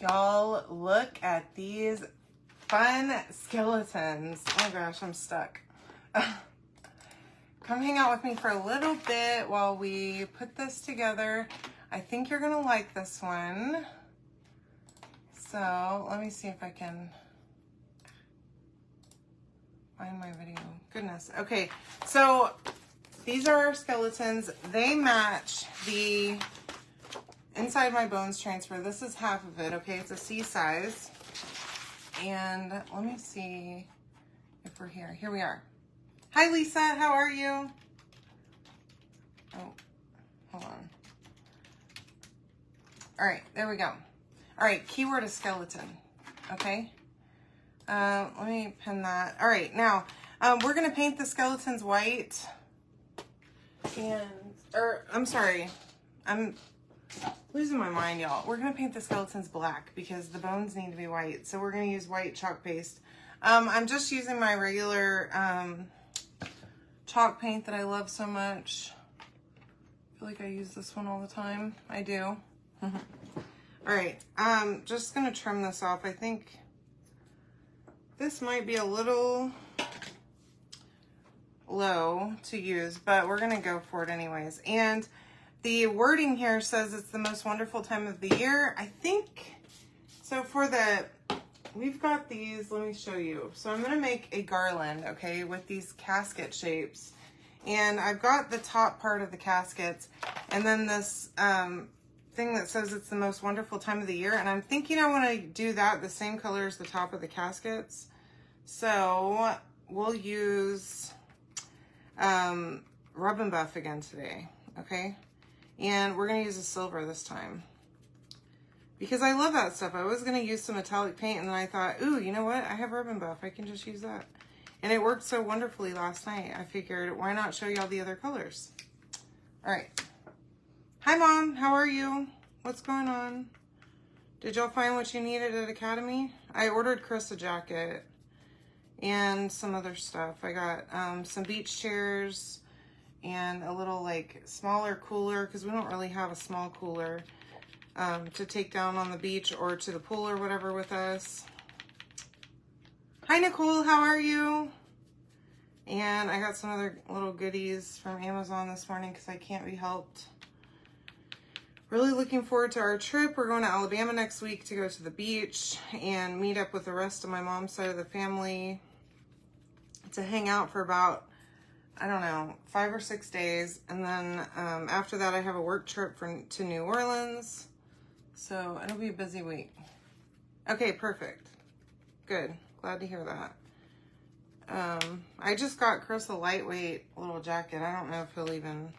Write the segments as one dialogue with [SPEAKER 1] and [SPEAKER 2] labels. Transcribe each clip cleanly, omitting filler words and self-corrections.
[SPEAKER 1] Y'all, look at these fun skeletons. Oh gosh, I'm stuck. Come hang out with me for a little bit while we put this together. I think you're gonna like this one. So let me see if I can find my video. Goodness. Okay, so these are our skeletons. They match the Inside My Bones transfer. This is half of it, okay? It's a C size. And let me see if we're here. Here we are. Hi, Lisa. How are you? Oh, hold on. All right, there we go. All right, keyword is skeleton, okay? Let me pin that. All right, now, we're going to paint the skeletons white. I'm sorry. I'm losing my mind, y'all. We're going to paint the skeletons black because the bones need to be white. So we're going to use white chalk paste. I'm just using my regular chalk paint that I love so much. I feel like I use this one all the time. I do. All right, just going to trim this off. I think this might be a little low to use, but we're going to go for it anyways. And the wording here says it's the most wonderful time of the year. I think, so we've got these, let me show you. So I'm gonna make a garland, okay, with these casket shapes. And I've got the top part of the caskets, and then this thing that says it's the most wonderful time of the year. And I'm thinking I wanna do that the same color as the top of the caskets. So we'll use Rub and Buff again today, okay? And we're going to use a silver this time because I love that stuff. I was going to use some metallic paint, and then I thought, ooh, you know what? I have Rub and Buff. I can just use that. And it worked so wonderfully last night. I figured, why not show you all the other colors? All right. Hi, Mom. How are you? What's going on? Did y'all find what you needed at Academy? I ordered Chris a jacket and some other stuff. I got some beach chairs and a little like smaller cooler because we don't really have a small cooler to take down on the beach or to the pool or whatever with us. Hi, Nicole, how are you? And I got some other little goodies from Amazon this morning because I can't be helped. Really looking forward to our trip. We're going to Alabama next week to go to the beach and meet up with the rest of my mom's side of the family to hang out for about, I don't know, 5 or 6 days. And then after that, I have a work trip to New Orleans. So it'll be a busy week. Okay, perfect. Good. Glad to hear that. I just got Chris a lightweight little jacket. I don't know if he'll even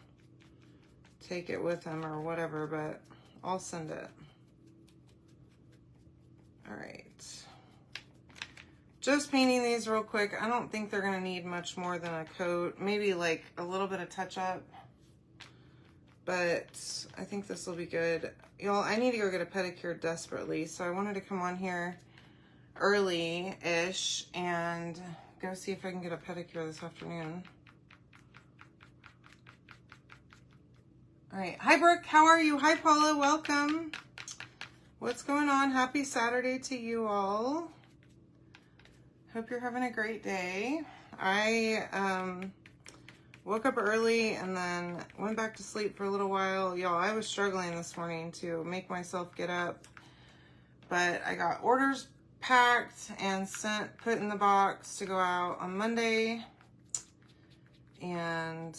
[SPEAKER 1] take it with him or whatever, but I'll send it. All right. Just painting these real quick. I don't think they're gonna need much more than a coat, maybe like a little bit of touch up, but I think this will be good. Y'all, I need to go get a pedicure desperately, so I wanted to come on here early-ish and go see if I can get a pedicure this afternoon. All right, hi Brooke, how are you? Hi Paula, welcome. What's going on? Happy Saturday to you all. Hope you're having a great day. I woke up early and then went back to sleep for a little while. Y'all, I was struggling this morning to make myself get up, but I got orders packed and put in the box to go out on Monday, and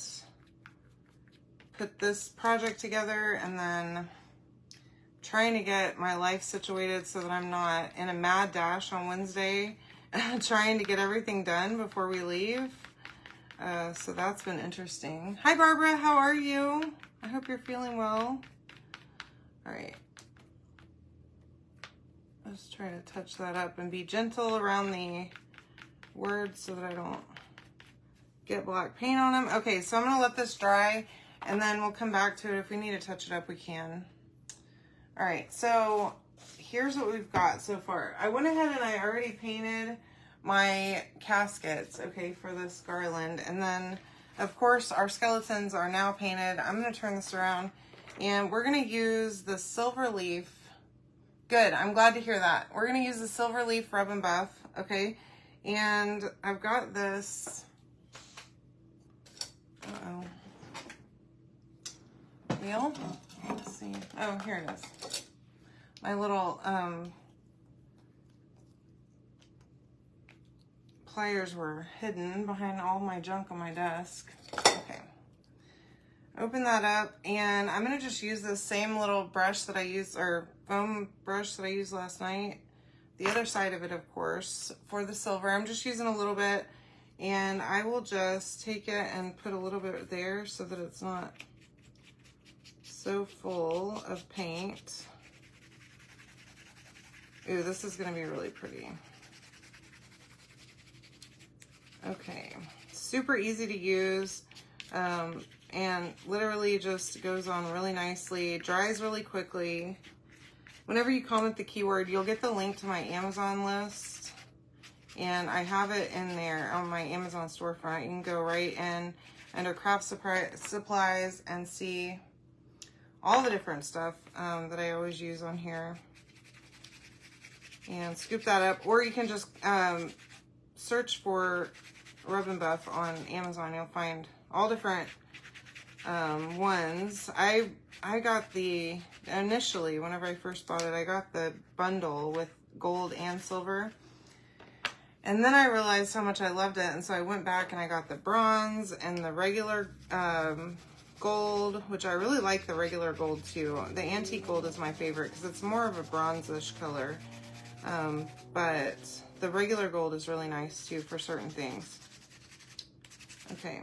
[SPEAKER 1] put this project together, and then trying to get my life situated so that I'm not in a mad dash on Wednesday trying to get everything done before we leave. So that's been interesting. Hi Barbara, how are you? I hope you're feeling well. All right. Let's try to touch that up and be gentle around the words so that I don't get black paint on them. Okay, so I'm gonna let this dry and then we'll come back to it. If we need to touch it up, we can. All right, so here's what we've got so far. I went ahead and I already painted my caskets, okay, for this garland. And then, of course, our skeletons are now painted. I'm gonna turn this around and we're gonna use the silver leaf Good. I'm glad to hear that. We're going to use the Silver Leaf Rub and Buff, okay? And I've got this, wheel. Let's see. Oh, here it is. My little pliers were hidden behind all my junk on my desk. Okay. Open that up, and I'm going to just use this same little brush that I used, or foam brush that I used last night. The other side of it, of course, for the silver. I'm just using a little bit, and I will just take it and put a little bit there so that it's not so full of paint. Ooh, this is going to be really pretty. Okay, super easy to use. And literally just goes on really nicely, dries really quickly. Whenever you comment the keyword, you'll get the link to my Amazon list, and I have it in there on my Amazon storefront. You can go right in under craft supplies and see all the different stuff that I always use on here, and scoop that up. Or you can just search for Rub and Buff on Amazon. You'll find all different ones. I got the, initially, whenever I first bought it, I got the bundle with gold and silver. And then I realized how much I loved it, and so I went back and I got the bronze and the regular gold, which I really like the regular gold too. The antique gold is my favorite because it's more of a bronzish color. But the regular gold is really nice too for certain things. Okay.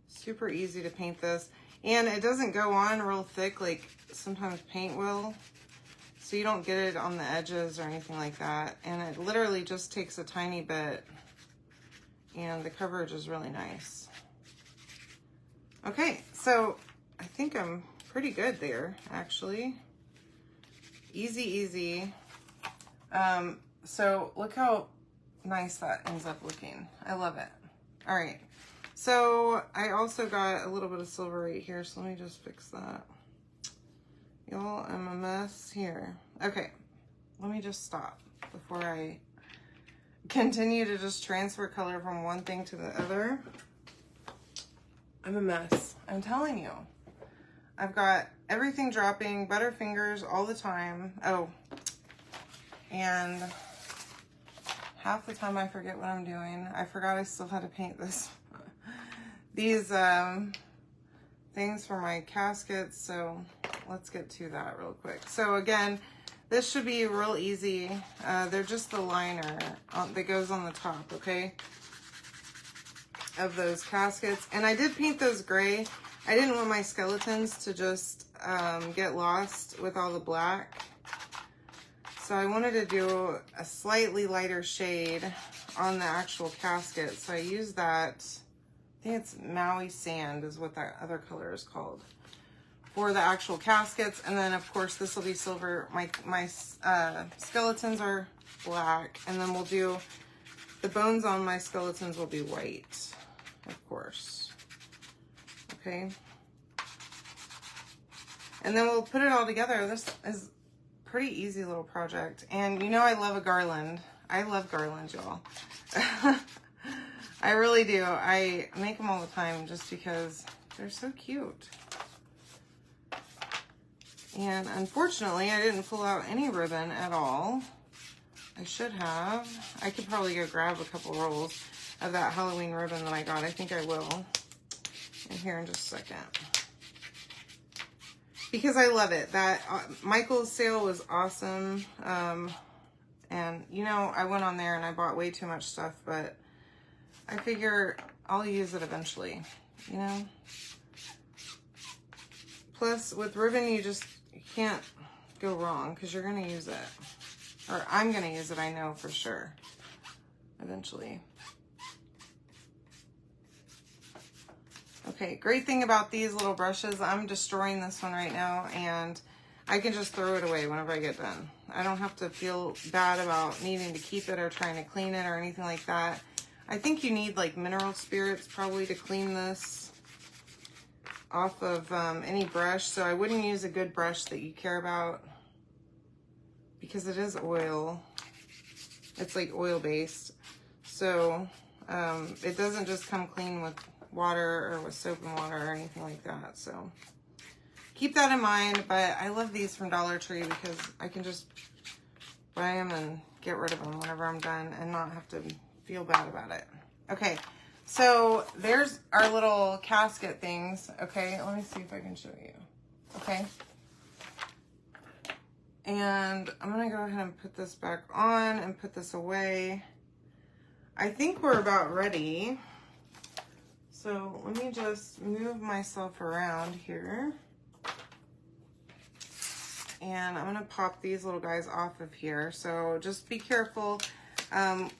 [SPEAKER 1] Super easy to paint this, and it doesn't go on real thick like sometimes paint will, so you don't get it on the edges or anything like that, and it literally just takes a tiny bit, and the coverage is really nice. Okay, so I think I'm pretty good there, actually. Easy. So look how nice that ends up looking. I love it. All right. So I also got a little bit of silver right here, so let me just fix that. Y'all, I'm a mess here. Okay, let me just stop before I continue to just transfer color from one thing to the other. I'm a mess, I'm telling you. I've got everything dropping, butterfingers all the time. Oh, and half the time I forget what I'm doing. I forgot I still had to paint these things for my caskets, so let's get to that real quick. So again, this should be real easy. They're just the liner that goes on the top, okay, of those caskets. And I did paint those gray. I didn't want my skeletons to just get lost with all the black. So I wanted to do a slightly lighter shade on the actual casket. So I used that, I think it's Maui Sand is what that other color is called, for the actual caskets. And then of course this will be silver. My skeletons are black, and then we'll do the bones on my skeletons will be white, of course. Okay. And then we'll put it all together. This is a pretty easy little project. And you know I love a garland. I love garlands, y'all. I really do. I make them all the time just because they're so cute. And unfortunately, I didn't pull out any ribbon at all. I should have. I could probably go grab a couple rolls of that Halloween ribbon that I got. I think I will in here in just a second. Because I love it. That Michael's sale was awesome. And, you know, I went on there and I bought way too much stuff, but I figure I'll use it eventually, you know? Plus, with ribbon, you can't go wrong because you're going to use it. Or I'm going to use it, I know for sure, eventually. Okay, great thing about these little brushes, I'm destroying this one right now, and I can just throw it away whenever I get done. I don't have to feel bad about needing to keep it or trying to clean it or anything like that. I think you need like mineral spirits probably to clean this off of any brush, so I wouldn't use a good brush that you care about. because it is oil. It's like oil based. So it doesn't just come clean with water or with soap and water or anything like that. So keep that in mind. But I love these from Dollar Tree because I can just buy them and get rid of them whenever I'm done and not have to feel bad about it. Okay, so there's our little casket things. Okay, let me see if I can show you. Okay. And I'm gonna go ahead and put this back on and put this away. I think we're about ready. So let me just move myself around here. And I'm gonna pop these little guys off of here. So just be careful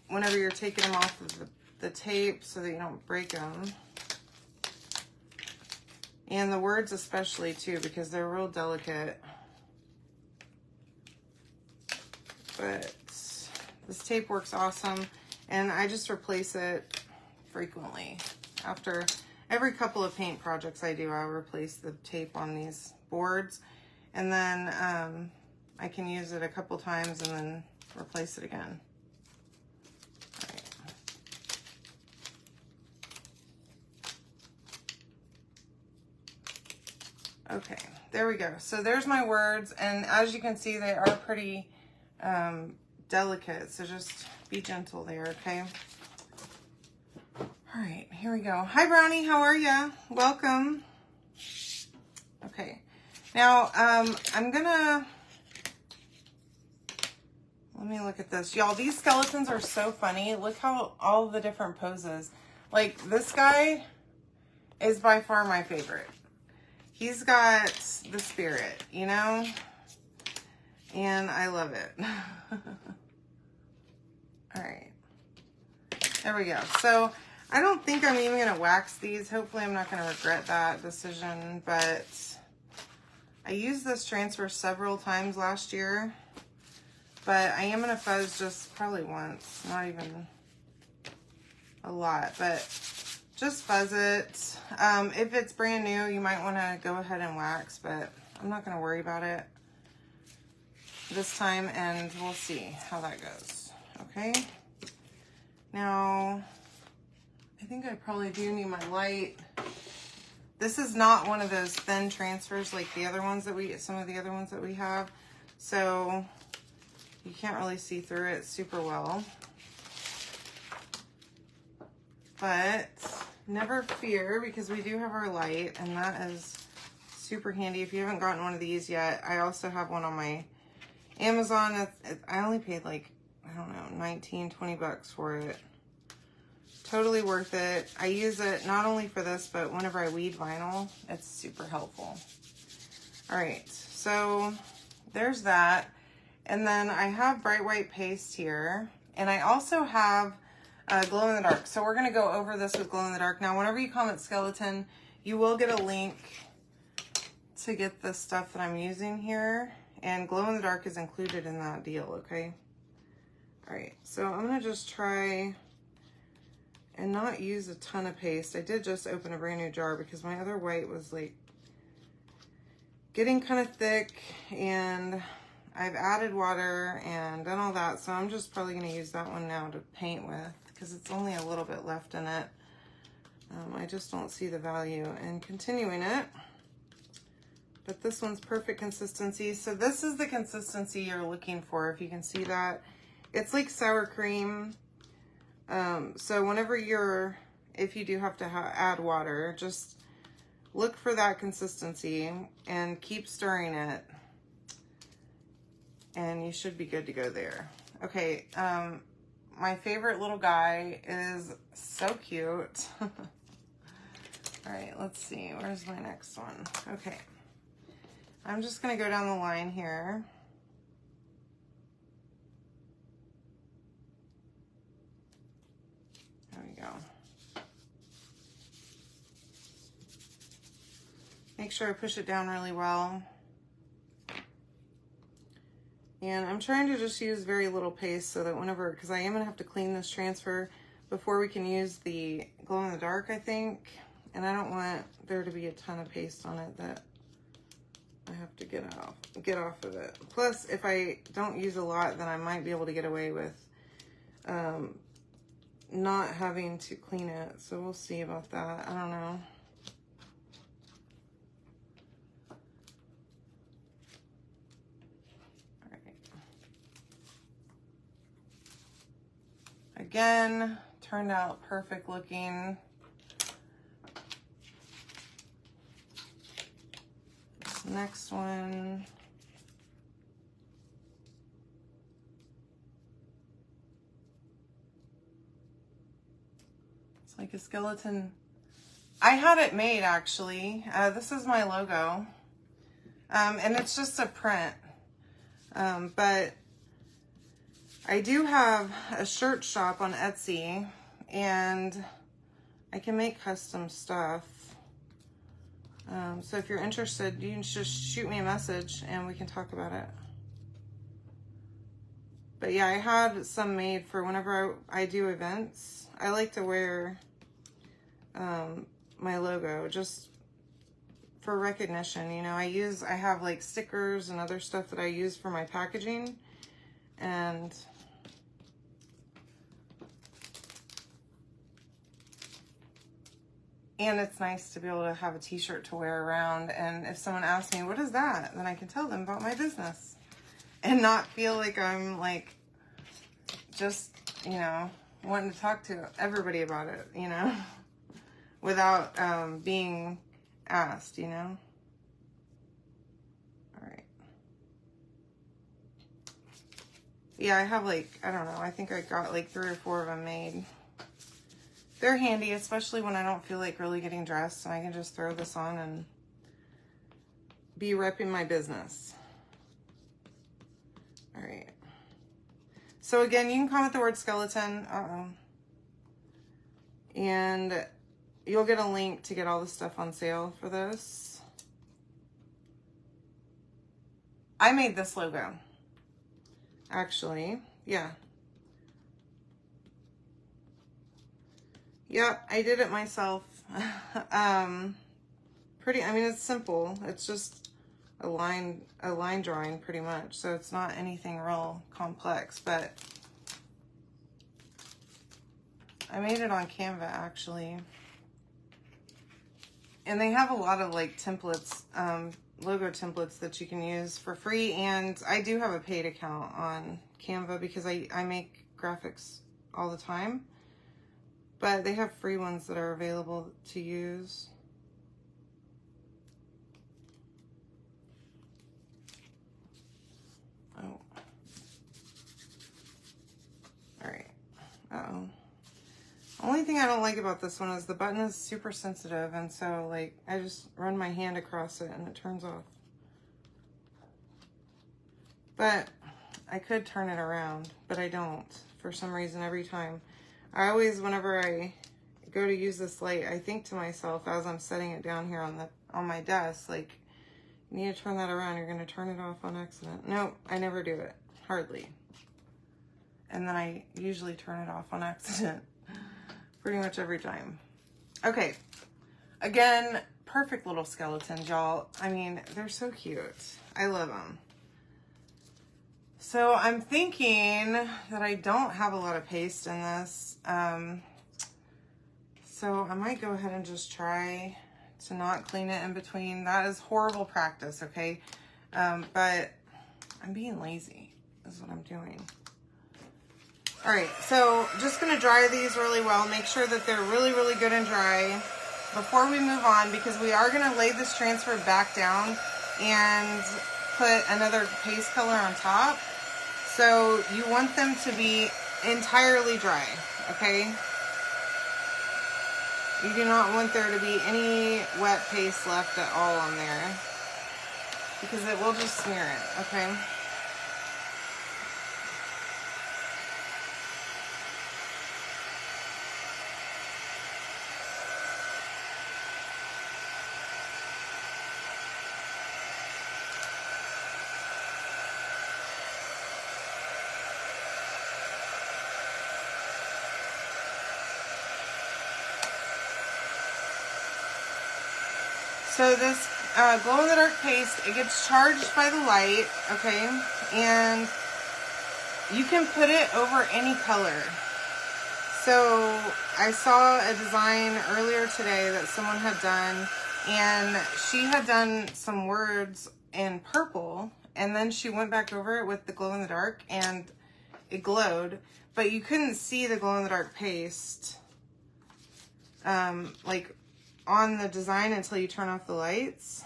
[SPEAKER 1] whenever you're taking them off of the tape so that you don't break them. And the words especially too, because they're real delicate. But this tape works awesome, and I just replace it frequently. After every couple of paint projects I do, I'll replace the tape on these boards, and then I can use it a couple times and then replace it again. All right. Okay, there we go. So there's my words, and as you can see, they are pretty delicate, so just be gentle there, okay? All right, here we go. Hi, Brownie, how are ya? Welcome. Okay, now I'm gonna, let me look at this. Y'all, these skeletons are so funny. Look how all the different poses. Like, this guy is by far my favorite. He's got the spirit, you know? And I love it. All right, there we go. So I don't think I'm even gonna wax these. Hopefully I'm not gonna regret that decision, but I used this transfer several times last year, but I am gonna fuzz just probably once, not even a lot, but just fuzz it. If it's brand new, you might wanna go ahead and wax, but I'm not gonna worry about it this time, and we'll see how that goes. Okay, now I think I probably do need my light. This is not one of those thin transfers like the other ones that some of the other ones that we have, so you can't really see through it super well, but never fear, because we do have our light, and that is super handy. If you haven't gotten one of these yet, I also have one on my Amazon. I only paid like, I don't know, 19, 20 bucks for it. Totally worth it. I use it not only for this, but whenever I weed vinyl, it's super helpful. All right, so there's that. And then I have bright white paste here, and I also have glow in the dark. So we're gonna go over this with glow in the dark. Now, whenever you comment skeleton, you will get a link to get the stuff that I'm using here. And glow in the dark is included in that deal, okay? All right, so I'm gonna just try and not use a ton of paste. I did just open a brand new jar because my other white was like getting kind of thick, and I've added water and done all that. So I'm just probably gonna use that one now to paint with, because it's only a little bit left in it. I just don't see the value in continuing it. But this one's perfect consistency. So this is the consistency you're looking for, if you can see that. It's like sour cream. So whenever if you do have to add water, just look for that consistency and keep stirring it. And you should be good to go there. Okay, my favorite little guy is so cute. All right, let's see, where's my next one? Okay. I'm just gonna go down the line here. There we go. Make sure I push it down really well. And I'm trying to just use very little paste so that whenever, because I am gonna have to clean this transfer before we can use the glow in the dark, I think. And I don't want there to be a ton of paste on it that I have to get off of it. Plus, if I don't use a lot, then I might be able to get away with not having to clean it. So we'll see about that. I don't know. All right. Again, turned out perfect looking. This next one. It's like a skeleton. I had it made actually. This is my logo. And it's just a print. But I do have a shirt shop on Etsy, and I can make custom stuff. So if you're interested, you can just shoot me a message and we can talk about it. But yeah, I had some made for whenever I do events. I like to wear my logo just for recognition. You know, I have like stickers and other stuff that I use for my packaging, and it's nice to be able to have a t-shirt to wear around, and if someone asks me, what is that? Then I can tell them about my business and not feel like I'm like just, you know, wanting to talk to everybody about it, you know, without being asked, you know. All right. Yeah, I have like, I don't know, I think I got like 3 or 4 of them made. They're handy, especially when I don't feel like really getting dressed, and I can just throw this on and be repping my business. All right. So again, you can comment the word skeleton, and you'll get a link to get all the stuff on sale for this. I made this logo, actually. Yeah. Yep, I did it myself. I mean, it's simple. It's just a line drawing pretty much. So it's not anything real complex, but I made it on Canva actually. And they have a lot of like templates, logo templates that you can use for free. And I do have a paid account on Canva because I make graphics all the time. But they have free ones that are available to use. Oh. All right. Uh-oh. Only thing I don't like about this one is the button is super sensitive, and so like I just run my hand across it and it turns off. But I could turn it around, but I don't for some reason every time. I always, whenever I go to use this light, I think to myself as I'm setting it down here on my desk, like, you need to turn that around, you're gonna turn it off on accident. No, I never do it, hardly. And then I usually turn it off on accident pretty much every time. Okay, again, perfect little skeletons, y'all. I mean, they're so cute. I love them. So I'm thinking that I don't have a lot of paste in this. So I might go ahead and just try to not clean it in between. That is horrible practice, okay? But I'm being lazy, is what I'm doing. All right, so just gonna dry these really well. Make sure that they're really, really good and dry before we move on, because we are gonna lay this transfer back down and put another paste color on top. So you want them to be entirely dry, okay? You do not want there to be any wet paste left at all on there, because it will just smear it, okay? So this glow-in-the-dark paste, it gets charged by the light, okay? And you can put it over any color. So I saw a design earlier today that someone had done, and she had done some words in purple, and then she went back over it with the glow-in-the-dark, and it glowed, but you couldn't see the glow-in-the-dark paste like on the design until you turn off the lights,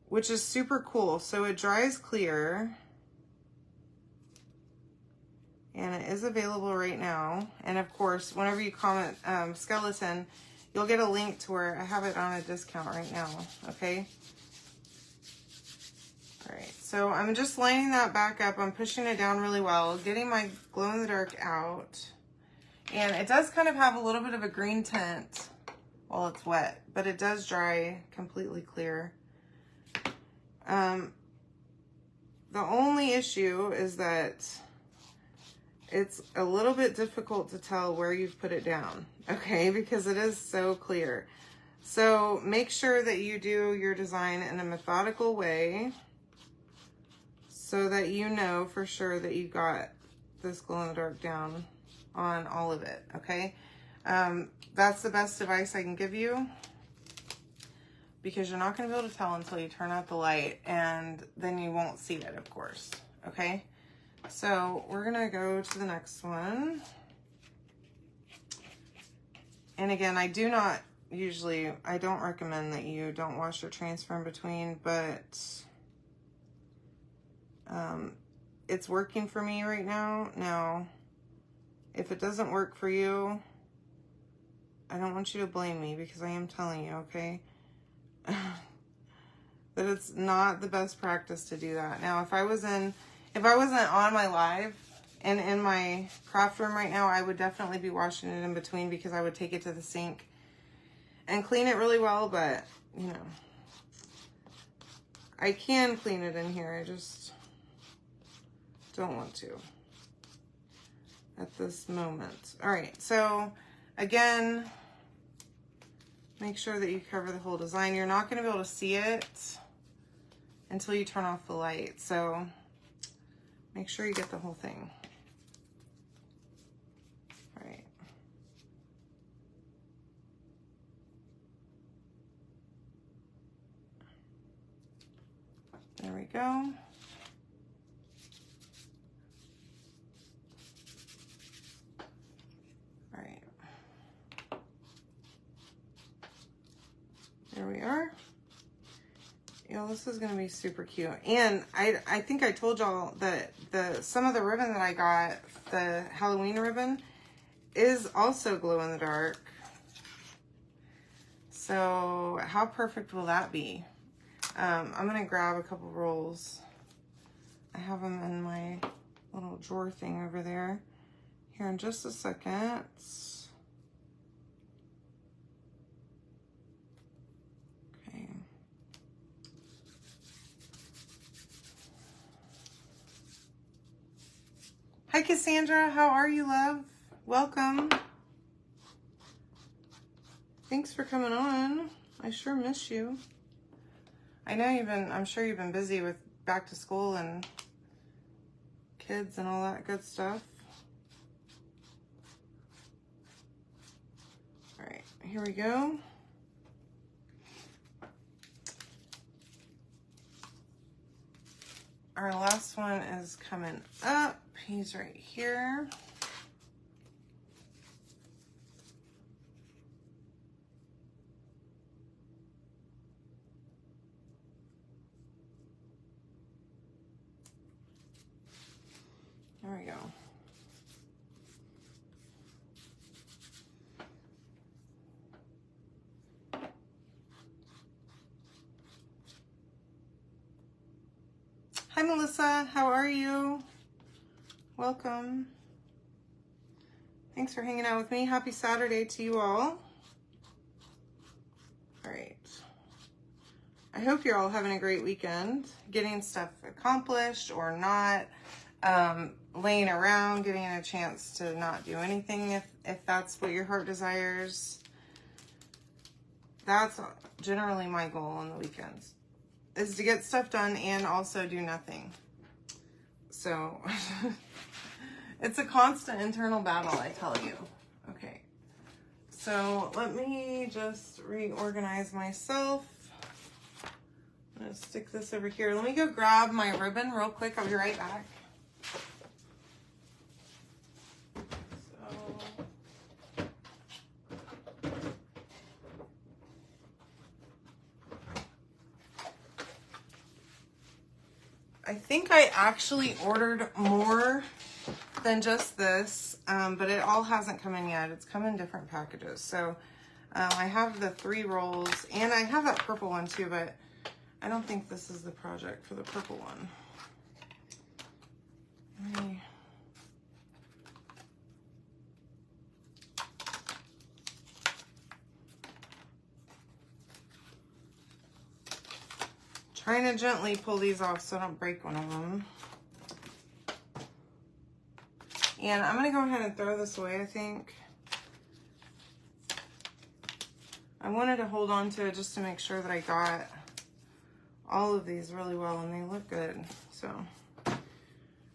[SPEAKER 1] which is super cool. So it dries clear, and it is available right now. And of course, whenever you comment skeleton, you'll get a link to where I have it on a discount right now, okay? All right, so I'm just lining that back up. I'm pushing it down really well, getting my glow-in-the-dark out. And it does kind of have a little bit of a green tint while it's wet, but it does dry completely clear. The only issue is that it's a little bit difficult to tell where you've put it down, okay? Because it is so clear. So make sure that you do your design in a methodical way so that you know for sure that you got this glow-in-the-dark down on all of it, okay? That's the best advice I can give you, because you're not going to be able to tell until you turn out the light, and then you won't see it, of course, okay? So we're going to go to the next one. And again, I don't recommend that you don't wash or transfer in between, but it's working for me right now. Now, if it doesn't work for you, I don't want you to blame me, because I am telling you, okay? That it's not the best practice to do that. Now, if I wasn't on my live and in my craft room right now, I would definitely be washing it in between, because I would take it to the sink and clean it really well, but, you know, I can clean it in here. I just don't want to at this moment. All right, so again, make sure that you cover the whole design. You're not going to be able to see it until you turn off the light, so make sure you get the whole thing. All right. There we go. All right. There we are. Yeah, this is gonna be super cute. And I think I told y'all that some of the ribbon that I got, the Halloween ribbon, is also glow in the dark. So how perfect will that be? I'm gonna grab a couple rolls. I have them in my little drawer thing over there. Here in just a second. Okay. Hi Cassandra, how are you, love? Welcome. Thanks for coming on. I sure miss you. I know I'm sure you've been busy with back to school and kids and all that good stuff. All right, here we go. Our last one is coming up. He's right here. There we go. Hi, Melissa. How are you? Welcome. Thanks for hanging out with me. Happy Saturday to you all. All right. I hope you're all having a great weekend, getting stuff accomplished or not, laying around, getting a chance to not do anything if that's what your heart desires. That's generally my goal on the weekends, is to get stuff done and also do nothing. So it's a constant internal battle, I tell you. Okay, so let me just reorganize myself. I'm gonna stick this over here. Let me go grab my ribbon real quick. I'll be right back. I think I actually ordered more than just this, but it all hasn't come in yet. It's come in different packages. So I have the 3 rolls, and I have that purple one too, but I don't think this is the project for the purple one. Trying to gently pull these off so I don't break one of them. And I'm gonna go ahead and throw this away, I think. I wanted to hold on to it just to make sure that I got all of these really well, and they look good, so. All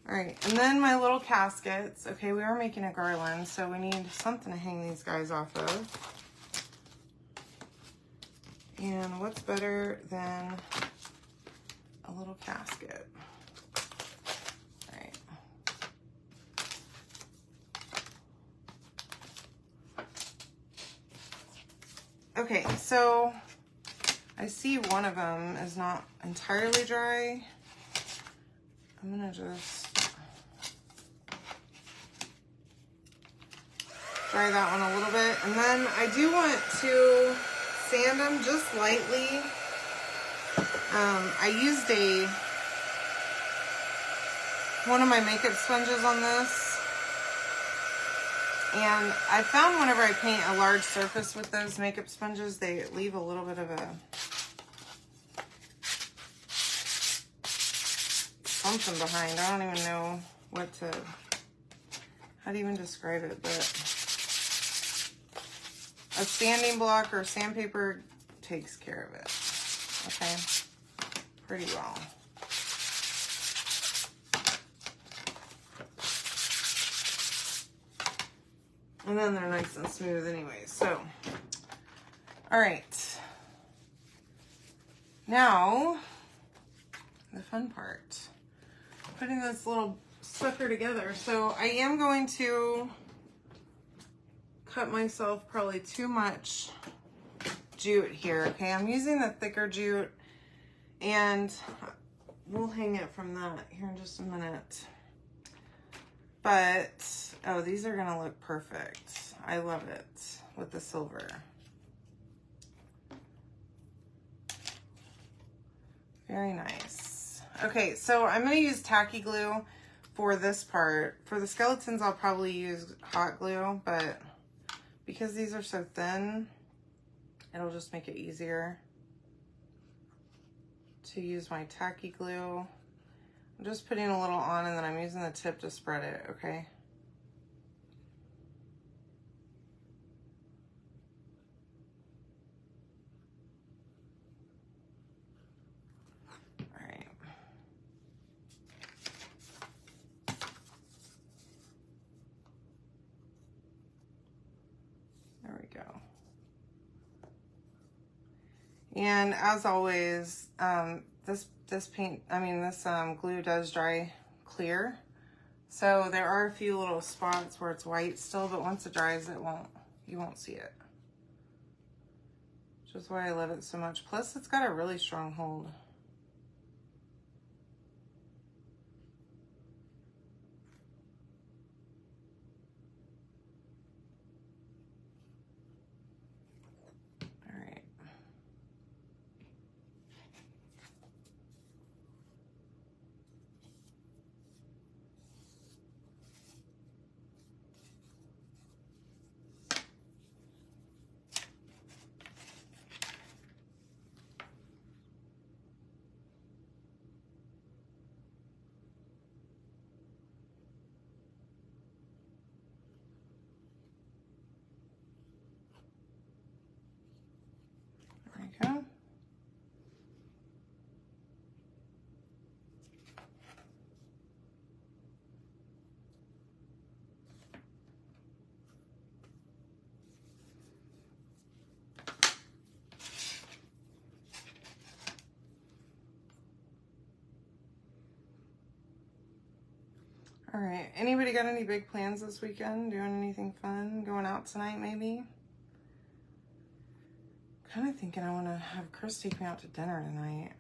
[SPEAKER 1] right, and then my little caskets. Okay, we are making a garland, so we need something to hang these guys off of. And what's better than a little casket? All right. Okay, so I see one of them is not entirely dry. I'm gonna just dry that one a little bit. And then I do want to sand them just lightly. I used one of my makeup sponges on this. And I found whenever I paint a large surface with those makeup sponges, they leave a little bit of a something behind. I don't even know how to even describe it, but a sanding block or sandpaper takes care of it, okay, pretty well. And then they're nice and smooth anyway, so. All right. Now, the fun part. Putting this little sucker together. So I am going to cut myself probably too much jute here, okay? I'm using the thicker jute, and we'll hang it from that here in just a minute. But, oh, these are gonna look perfect. I love it with the silver. Very nice. Okay, so I'm gonna use tacky glue for this part. For the skeletons, I'll probably use hot glue, but because these are so thin, it'll just make it easier to use my tacky glue. I'm just putting a little on, and then I'm using the tip to spread it, okay? All right. There we go. And as always, this glue does dry clear. So there are a few little spots where it's white still, but once it dries, you won't see it. Which is why I love it so much. Plus, it's got a really strong hold. All right. Anybody got any big plans this weekend? Doing anything fun? Going out tonight, maybe? Kind of thinking I want to have Chris take me out to dinner tonight.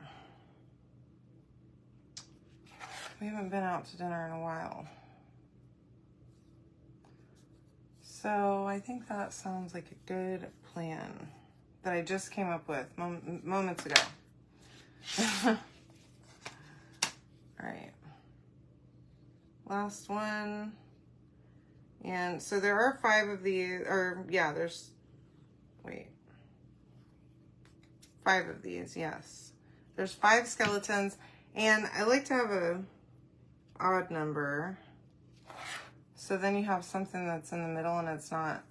[SPEAKER 1] We haven't been out to dinner in a while. So I think that sounds like a good plan that I just came up with moments ago. All right. Last one. And so there are 5 of these, or yeah, there's, wait. 5 of these, yes. There's 5 skeletons, and I like to have a odd number. So then you have something that's in the middle and it's not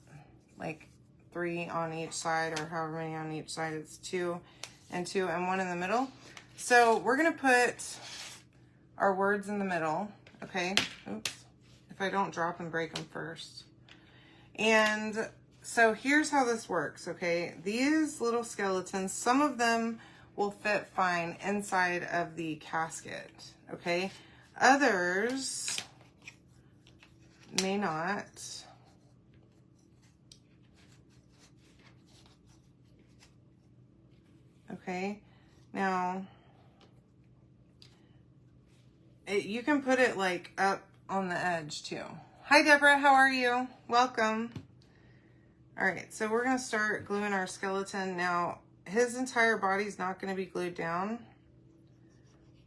[SPEAKER 1] like 3 on each side or however many on each side. It's 2 and 2 and 1 in the middle. So we're gonna put our words in the middle, okay? Oops, if I don't drop and break them first. And so here's how this works, okay? These little skeletons, some of them will fit fine inside of the casket, okay? Others may not. Okay, now you can put it like up on the edge too. Hi Deborah, how are you? Welcome. All right, so we're gonna start gluing our skeleton. Now, his entire body's not gonna be glued down,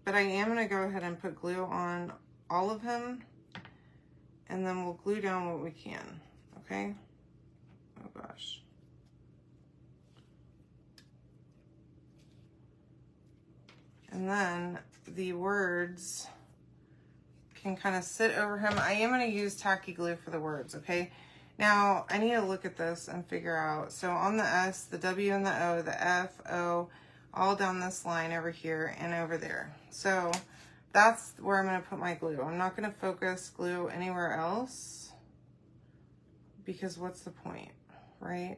[SPEAKER 1] but I am gonna go ahead and put glue on all of him, and then we'll glue down what we can, okay? Oh gosh. And then the words can kind of sit over him. I am going to use tacky glue for the words, okay? Now, I need to look at this and figure out. So on the S, the W and the O, the F, O, all down this line over here and over there. So that's where I'm going to put my glue. I'm not going to focus glue anywhere else because what's the point, right?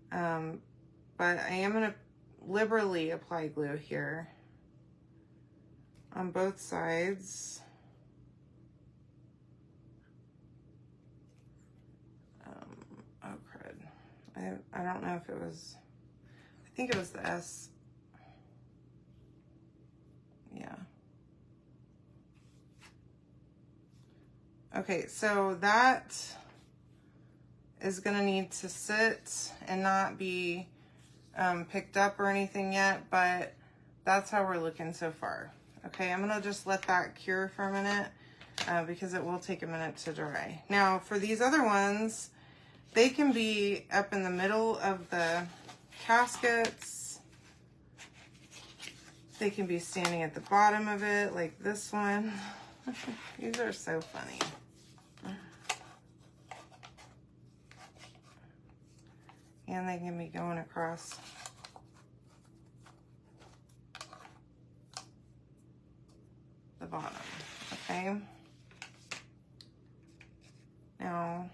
[SPEAKER 1] But I am going to liberally apply glue here on both sides. Oh crud. I don't know if it was, I think it was the S. Yeah. Okay, so that is gonna need to sit and not be picked up or anything yet, but that's how we're looking so far. Okay, I'm gonna just let that cure for a minute because it will take a minute to dry. Now for these other ones, they can be up in the middle of the caskets. They can be standing at the bottom of it, like this one. These are so funny. And they can be going across the bottom, okay? Now,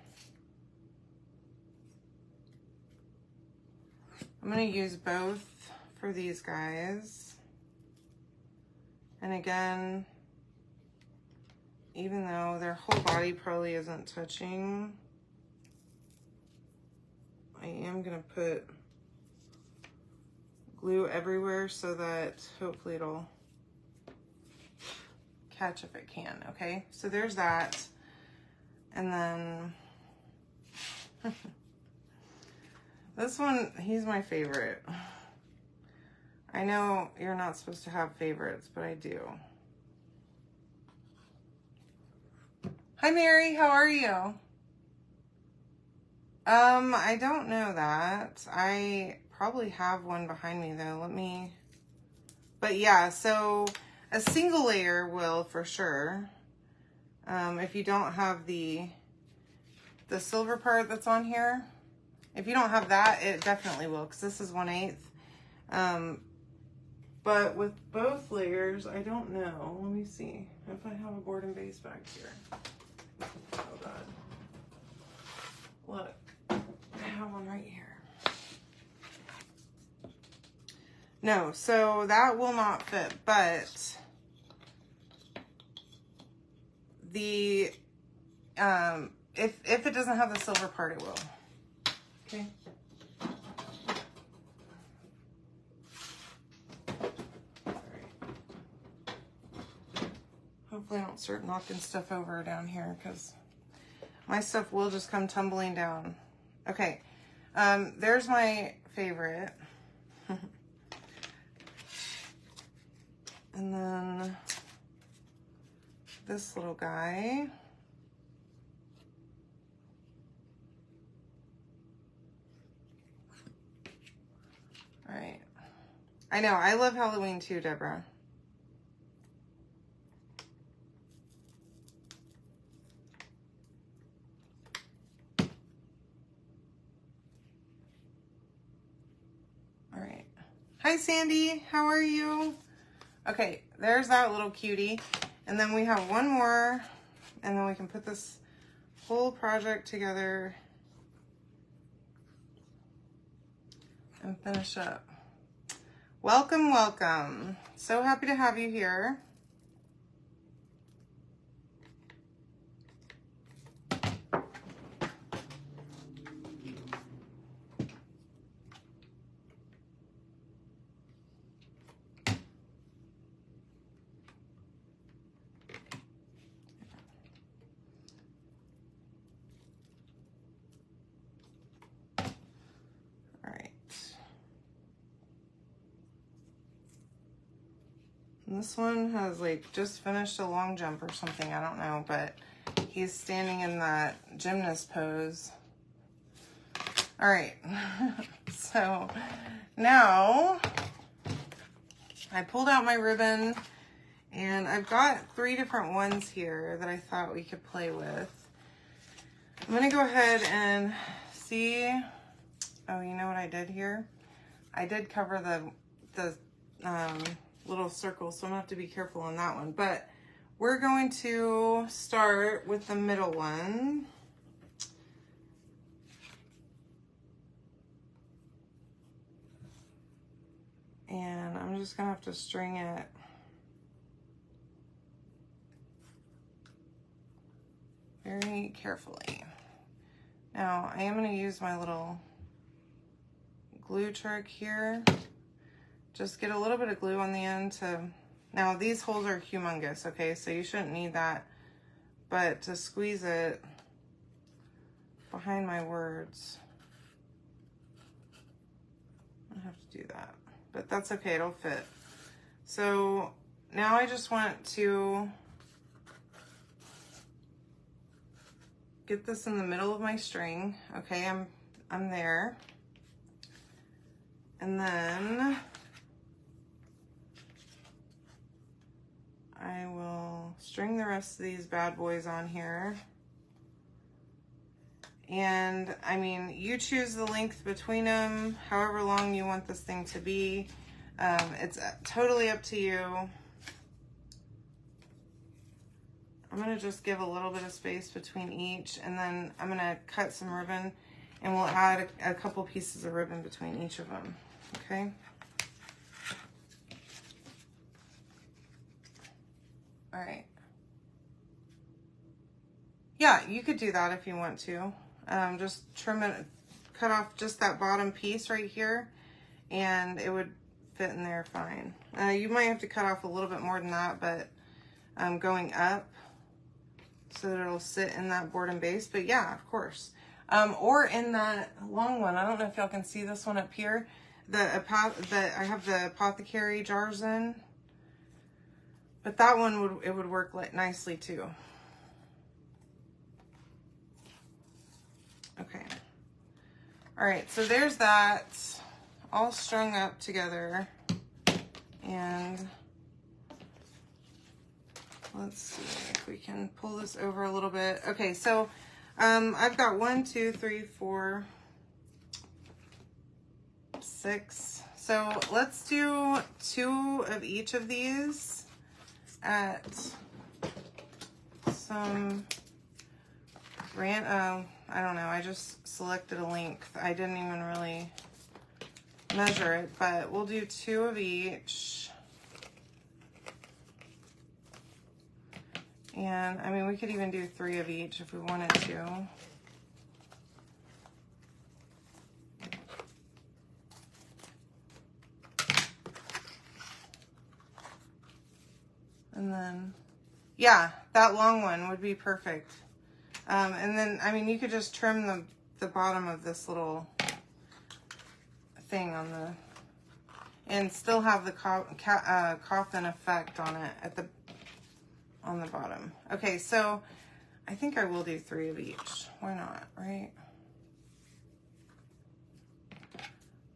[SPEAKER 1] I'm gonna use both for these guys. And again, even though their whole body probably isn't touching, I am gonna put glue everywhere so that hopefully it'll catch if it can, okay? So there's that. And then this one, he's my favorite. I know you're not supposed to have favorites, but I do. Hi Mary, how are you? I don't know that. I probably have one behind me though. Let me, but yeah, so a single layer will for sure. If you don't have the silver part that's on here, if you don't have that, it definitely will, because this is 1/8. But with both layers, I don't know. Let me see if I have a board and base back here. Oh God. Look, I have one right here. No, so that will not fit, but the, if it doesn't have the silver part, it will. Okay. Hopefully I don't start knocking stuff over down here because my stuff will just come tumbling down. Okay, there's my favorite. And then this little guy. All right. I know, I love Halloween too, Deborah. All right. Hi, Sandy. How are you? Okay, there's that little cutie. And then we have one more, and then we can put this whole project together and finish up. Welcome, welcome. So happy to have you here. This one has like just finished a long jump or something, I don't know, but he's standing in that gymnast pose. All right, so now I pulled out my ribbon and I've got 3 different ones here that I thought we could play with. I'm gonna go ahead and see, oh, you know what I did here? I did cover the little circle, so I'm gonna have to be careful on that one. But we're going to start with the middle one. And I'm just gonna have to string it very carefully. Now, I am gonna use my little glue trick here. Just get a little bit of glue on the end to, now these holes are humongous, okay, so you shouldn't need that, but to squeeze it behind my words, I have to do that, but that's okay, it'll fit. So now I just want to get this in the middle of my string, okay, I'm there, and then I will string the rest of these bad boys on here. And I mean, you choose the length between them, however long you want this thing to be. It's totally up to you. I'm gonna just give a little bit of space between each, and then I'm gonna cut some ribbon and we'll add a couple pieces of ribbon between each of them, okay? All right. Yeah, you could do that if you want to. Just trim it, cut off just that bottom piece right here, and it would fit in there fine. You might have to cut off a little bit more than that, but going up so that it'll sit in that board and base. But yeah, of course. Or in that long one. I don't know if y'all can see this one up here. I have the apothecary jars in. But that one would work like nicely too. Okay. All right, so there's that all strung up together. And let's see if we can pull this over a little bit. Okay, so I've got 1, 2, 3, 4, 6. So let's do 2 of each of these at some I don't know, I just selected a length. I didn't even really measure it, but we'll do 2 of each. And I mean, we could even do 3 of each if we wanted to. And then, yeah, that long one would be perfect. And then, I mean, you could just trim the bottom of this little thing on the, and still have the coffin effect on it at on the bottom. Okay, so I think I will do 3 of each. Why not, right?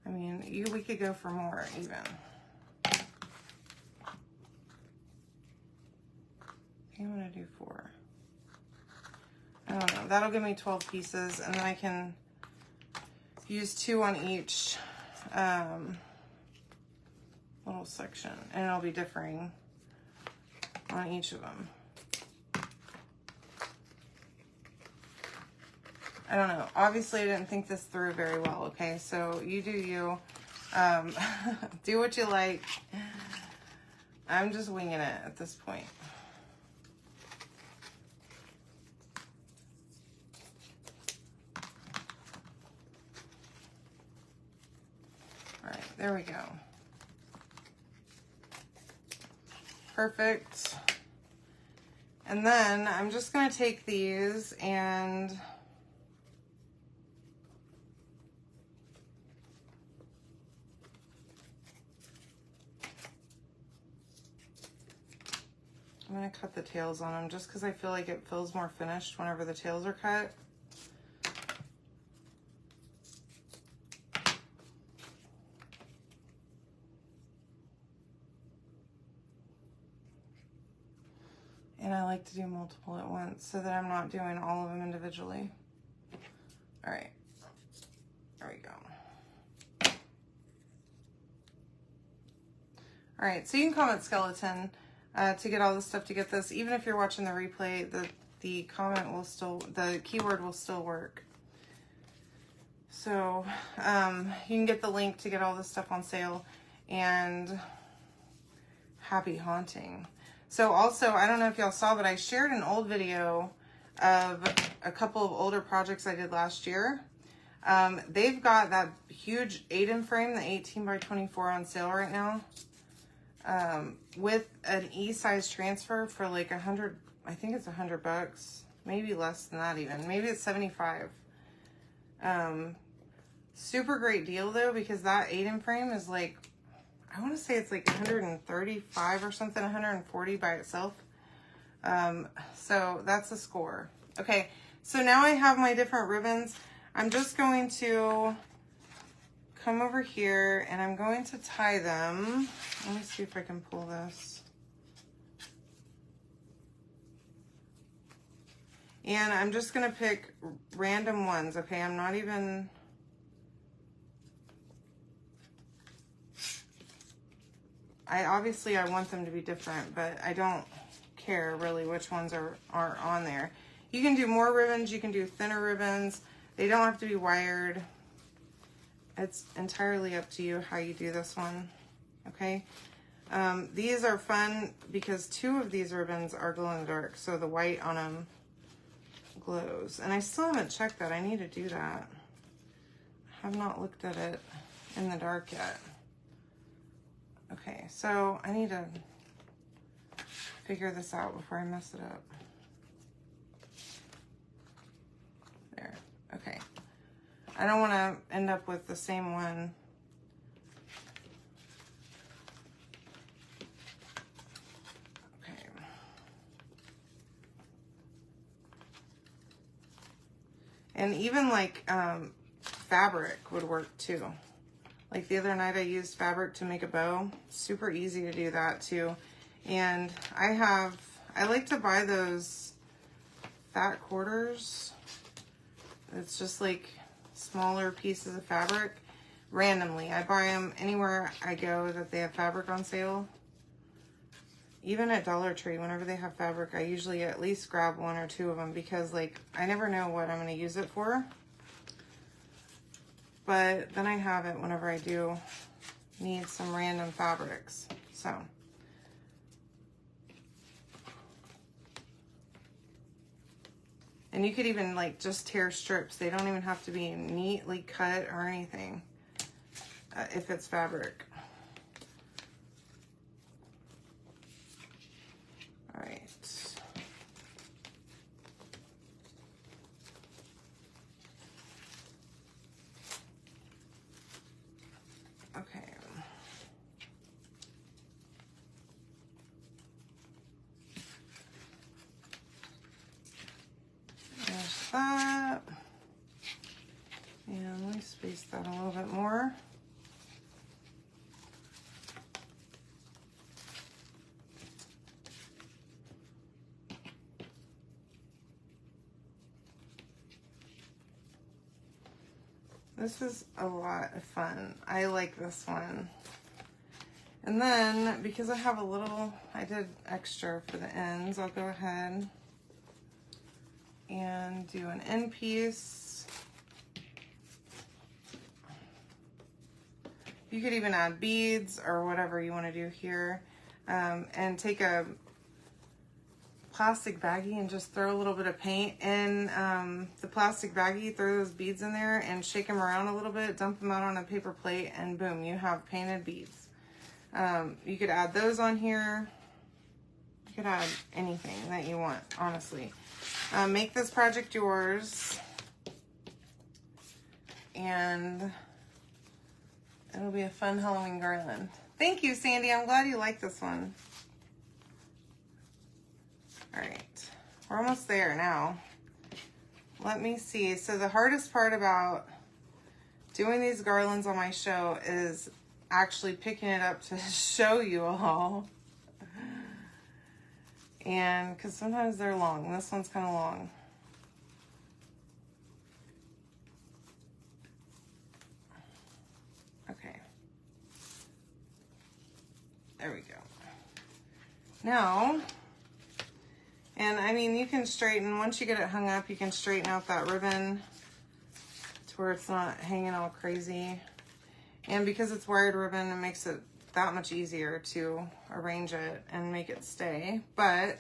[SPEAKER 1] I mean, we could go for more even. I'm gonna do 4. I don't know, that'll give me 12 pieces, and then I can use 2 on each little section, and it'll be differing on each of them. I don't know, obviously I didn't think this through very well, okay, so you do you. Do what you like. I'm just winging it at this point. All right, there we go. Perfect. And then I'm just going to take these and I'm going to cut the tails on them just because I feel like it feels more finished whenever the tails are cut. And I like to do multiple at once so that I'm not doing all of them individually. All right, there we go. All right, so you can comment skeleton to get all this stuff to get this. Even if you're watching the replay, the comment will still, the keyword will still work. So you can get the link to get all this stuff on sale, and happy haunting. So also, I don't know if y'all saw, but I shared an old video of a couple of older projects I did last year. They've got that huge 8-in frame, the 18 by 24 on sale right now. With an E-size transfer for like 100, I think it's $100, maybe less than that even. Maybe it's 75. Super great deal though, because that 8-in frame is like, I want to say it's like 135 or something, 140 by itself. So that's a score. Okay, so now I have my different ribbons. I'm just going to come over here and I'm going to tie them. Let me see if I can pull this. And I'm just going to pick random ones, okay? I'm not even... Obviously I want them to be different, but I don't care really which ones are on there. You can do more ribbons, you can do thinner ribbons. They don't have to be wired. It's entirely up to you how you do this one, okay? These are fun because 2 of these ribbons are glow in the dark, so the white on them glows. And I still haven't checked that. I need to do that. I have not looked at it in the dark yet. Okay, so I need to figure this out before I mess it up. There, okay. I don't want to end up with the same one. Okay. And even like fabric would work too. Like the other night I used fabric to make a bow. Super easy to do that too. And I like to buy those fat quarters. It's just like smaller pieces of fabric randomly. I buy them anywhere I go that they have fabric on sale. Even at Dollar Tree, whenever they have fabric, I usually at least grab 1 or 2 of them because like I never know what I'm going to use it for. But then I have it whenever I do need some random fabrics. So And you could even like just tear strips. They don't even have to be neatly cut or anything if it's fabric. All right. Okay. There's that. And let me space that a little bit more. This is a lot of fun. I like this one. And then, because I have a little, I did extra for the ends, I'll go ahead and do an end piece. You could even add beads or whatever you want to do here. And take a plastic baggie and just throw a little bit of paint in the plastic baggie, throw those beads in there and shake them around a little bit, dump them out on a paper plate, and boom, you have painted beads. You could add those on here. You could add anything that you want, honestly. Make this project yours, and it'll be a fun Halloween garland. Thank you, Sandy. I'm glad you like this one. All right, we're almost there now. Let me see. So the hardest part about doing these garlands on my show is actually picking it up to show you all. And because sometimes they're long. This one's kind of long. Okay. There we go. Now, and I mean, you can straighten, once you get it hung up, you can straighten out that ribbon to where it's not hanging all crazy. And because it's wired ribbon, it makes it that much easier to arrange it and make it stay. But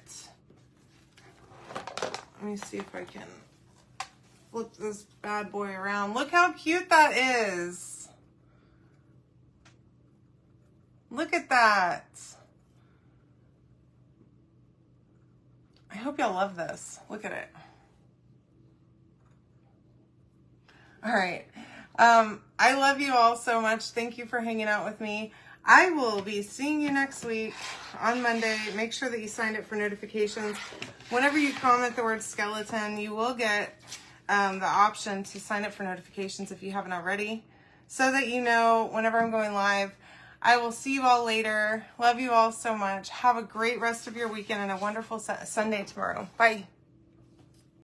[SPEAKER 1] let me see if I can flip this bad boy around. Look how cute that is. Look at that. I hope y'all love this. Look at it. All right. I love you all so much. Thank you for hanging out with me. I will be seeing you next week on Monday. Make sure that you signed up for notifications. Whenever you comment the word skeleton, you will get the option to sign up for notifications if you haven't already, so that you know whenever I'm going live. I will see you all later. Love you all so much. Have a great rest of your weekend and a wonderful Sunday tomorrow. Bye.